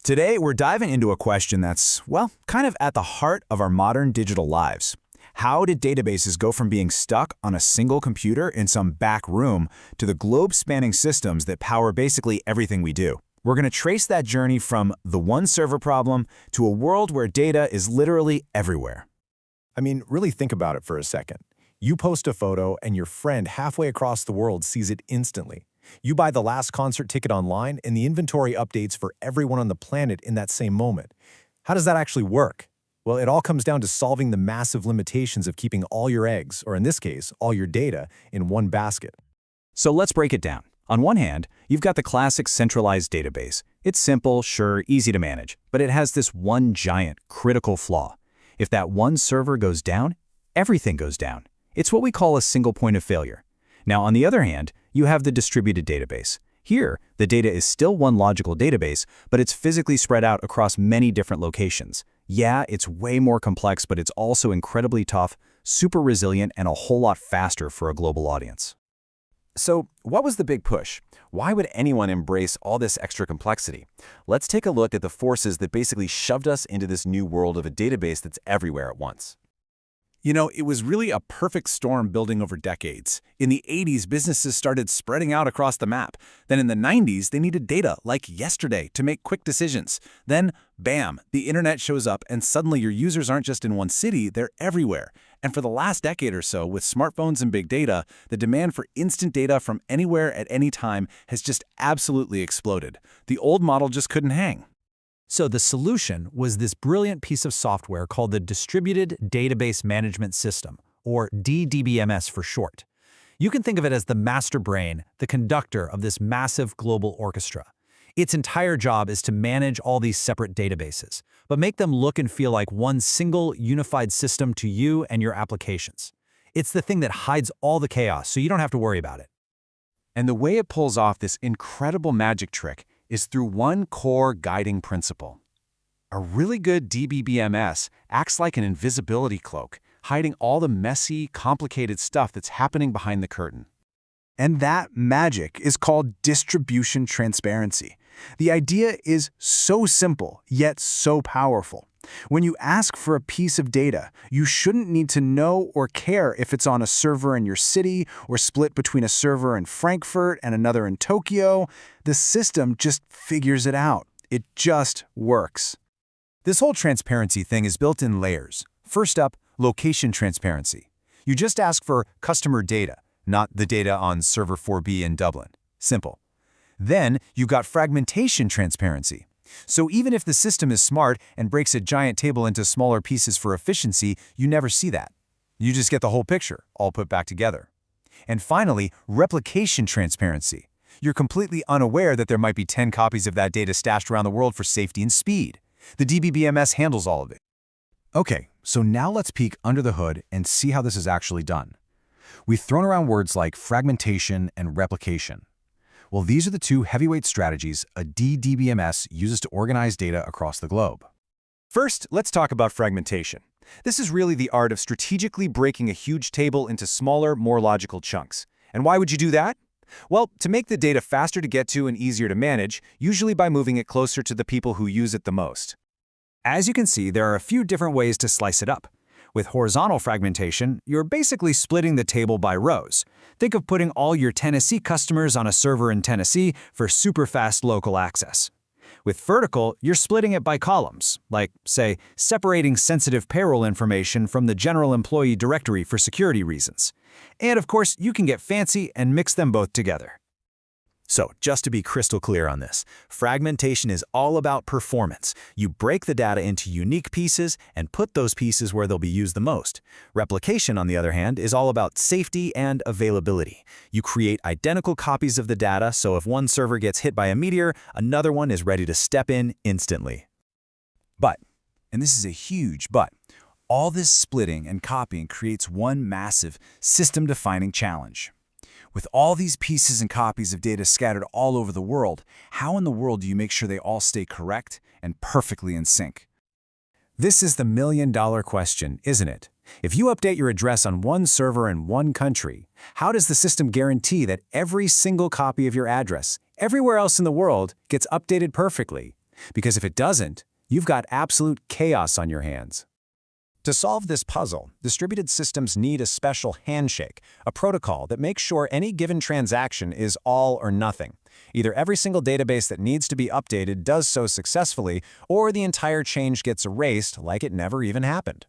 Today, we're diving into a question that's, well, kind of at the heart of our modern digital lives. How did databases go from being stuck on a single computer in some back room to the globe-spanning systems that power basically everything we do? We're going to trace that journey from the one server problem to a world where data is literally everywhere. I mean, really think about it for a second. You post a photo and your friend halfway across the world sees it instantly. You buy the last concert ticket online and the inventory updates for everyone on the planet in that same moment. How does that actually work? Well, it all comes down to solving the massive limitations of keeping all your eggs, or in this case, all your data, in one basket. So let's break it down. On one hand, you've got the classic centralized database. It's simple, sure, easy to manage, but it has this one giant, critical flaw. If that one server goes down, everything goes down. It's what we call a single point of failure. Now, on the other hand, you have the distributed database. Here, the data is still one logical database, but it's physically spread out across many different locations. Yeah, it's way more complex, but it's also incredibly tough, super resilient, and a whole lot faster for a global audience. So, what was the big push? Why would anyone embrace all this extra complexity? Let's take a look at the forces that basically shoved us into this new world of a database that's everywhere at once. You know, it was really a perfect storm building over decades. In the 80s, businesses started spreading out across the map. Then in the 90s, they needed data like yesterday to make quick decisions. Then, bam, the internet shows up and suddenly your users aren't just in one city, they're everywhere. And for the last decade or so, with smartphones and big data, the demand for instant data from anywhere at any time has just absolutely exploded. The old model just couldn't hang. So the solution was this brilliant piece of software called the Distributed Database Management System, or DDBMS for short. You can think of it as the master brain, the conductor of this massive global orchestra. Its entire job is to manage all these separate databases, but make them look and feel like one single unified system to you and your applications. It's the thing that hides all the chaos, so you don't have to worry about it. And the way it pulls off this incredible magic trick is through one core guiding principle. A really good DDBMS acts like an invisibility cloak, hiding all the messy, complicated stuff that's happening behind the curtain. And that magic is called distribution transparency. The idea is so simple, yet so powerful. When you ask for a piece of data, you shouldn't need to know or care if it's on a server in your city or split between a server in Frankfurt and another in Tokyo. The system just figures it out. It just works. This whole transparency thing is built in layers. First up, location transparency. You just ask for customer data, not the data on server 4B in Dublin. Simple. Then you've got fragmentation transparency. So even if the system is smart and breaks a giant table into smaller pieces for efficiency, you never see that. You just get the whole picture, all put back together. And finally, replication transparency. You're completely unaware that there might be 10 copies of that data stashed around the world for safety and speed. The DDBMS handles all of it. Okay, so now let's peek under the hood and see how this is actually done. We've thrown around words like fragmentation and replication. Well, these are the two heavyweight strategies a DDBMS uses to organize data across the globe. First, let's talk about fragmentation. This is really the art of strategically breaking a huge table into smaller, more logical chunks. And why would you do that? Well, to make the data faster to get to and easier to manage, usually by moving it closer to the people who use it the most. As you can see, there are a few different ways to slice it up. With horizontal fragmentation, you're basically splitting the table by rows. Think of putting all your Tennessee customers on a server in Tennessee for super fast local access. With vertical, you're splitting it by columns, like, say, separating sensitive payroll information from the general employee directory for security reasons. And of course, you can get fancy and mix them both together. So, just to be crystal clear on this, fragmentation is all about performance. You break the data into unique pieces and put those pieces where they'll be used the most. Replication, on the other hand, is all about safety and availability. You create identical copies of the data, so if one server gets hit by a meteor, another one is ready to step in instantly. But, and this is a huge but, all this splitting and copying creates one massive, system-defining challenge. With all these pieces and copies of data scattered all over the world, how in the world do you make sure they all stay correct and perfectly in sync? This is the million-dollar question, isn't it? If you update your address on one server in one country, how does the system guarantee that every single copy of your address, everywhere else in the world, gets updated perfectly? Because if it doesn't, you've got absolute chaos on your hands. To solve this puzzle, distributed systems need a special handshake, a protocol that makes sure any given transaction is all or nothing. Either every single database that needs to be updated does so successfully, or the entire change gets erased like it never even happened.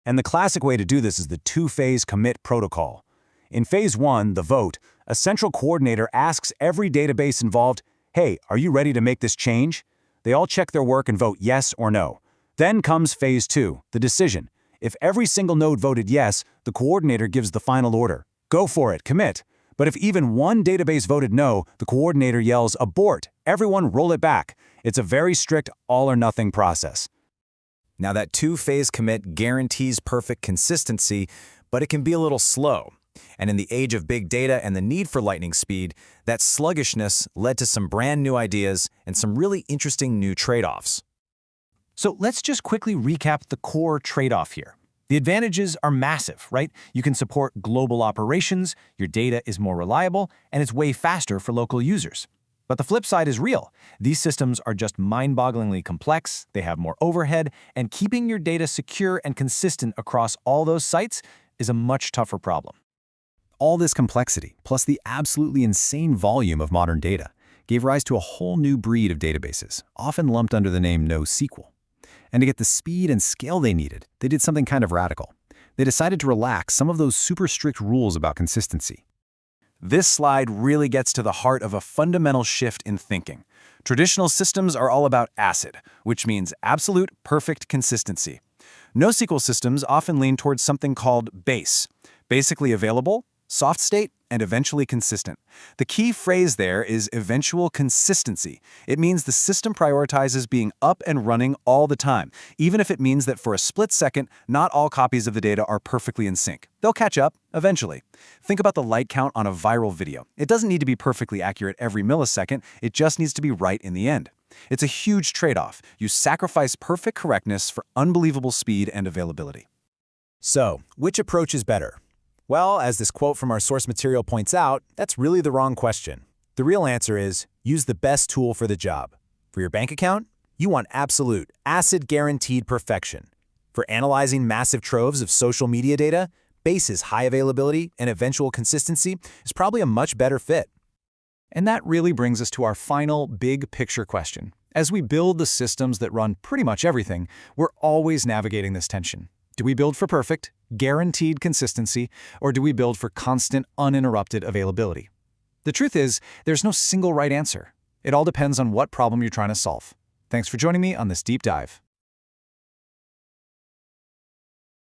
And the classic way to do this is the two-phase commit protocol. In phase 1, the vote, a central coordinator asks every database involved, "Hey, are you ready to make this change?" They all check their work and vote yes or no. Then comes phase 2, the decision. If every single node voted yes, the coordinator gives the final order. Go for it, commit. But if even one database voted no, the coordinator yells, "Abort! Everyone roll it back." It's a very strict all-or-nothing process. Now that two-phase commit guarantees perfect consistency, but it can be a little slow. And in the age of big data and the need for lightning speed, that sluggishness led to some brand new ideas and some really interesting new trade-offs. So let's just quickly recap the core trade-off here. The advantages are massive, right? You can support global operations, your data is more reliable, and it's way faster for local users. But the flip side is real. These systems are just mind-bogglingly complex, they have more overhead, and keeping your data secure and consistent across all those sites is a much tougher problem. All this complexity, plus the absolutely insane volume of modern data, gave rise to a whole new breed of databases, often lumped under the name NoSQL. And to get the speed and scale they needed, they did something kind of radical. They decided to relax some of those super strict rules about consistency. This slide really gets to the heart of a fundamental shift in thinking. Traditional systems are all about ACID, which means absolute perfect consistency. NoSQL systems often lean towards something called BASE, basically available, soft state, and eventually consistent. The key phrase there is eventual consistency. It means the system prioritizes being up and running all the time, even if it means that for a split second, not all copies of the data are perfectly in sync. They'll catch up, eventually. Think about the light count on a viral video. It doesn't need to be perfectly accurate every millisecond, it just needs to be right in the end. It's a huge trade-off. You sacrifice perfect correctness for unbelievable speed and availability. So, which approach is better? Well, as this quote from our source material points out, that's really the wrong question. The real answer is, use the best tool for the job. For your bank account, you want absolute, ACID-guaranteed perfection. For analyzing massive troves of social media data, BASE's high availability and eventual consistency is probably a much better fit. And that really brings us to our final big picture question. As we build the systems that run pretty much everything, we're always navigating this tension. Do we build for perfect, guaranteed consistency, or do we build for constant, uninterrupted availability? The truth is, there's no single right answer. It all depends on what problem you're trying to solve. Thanks for joining me on this deep dive.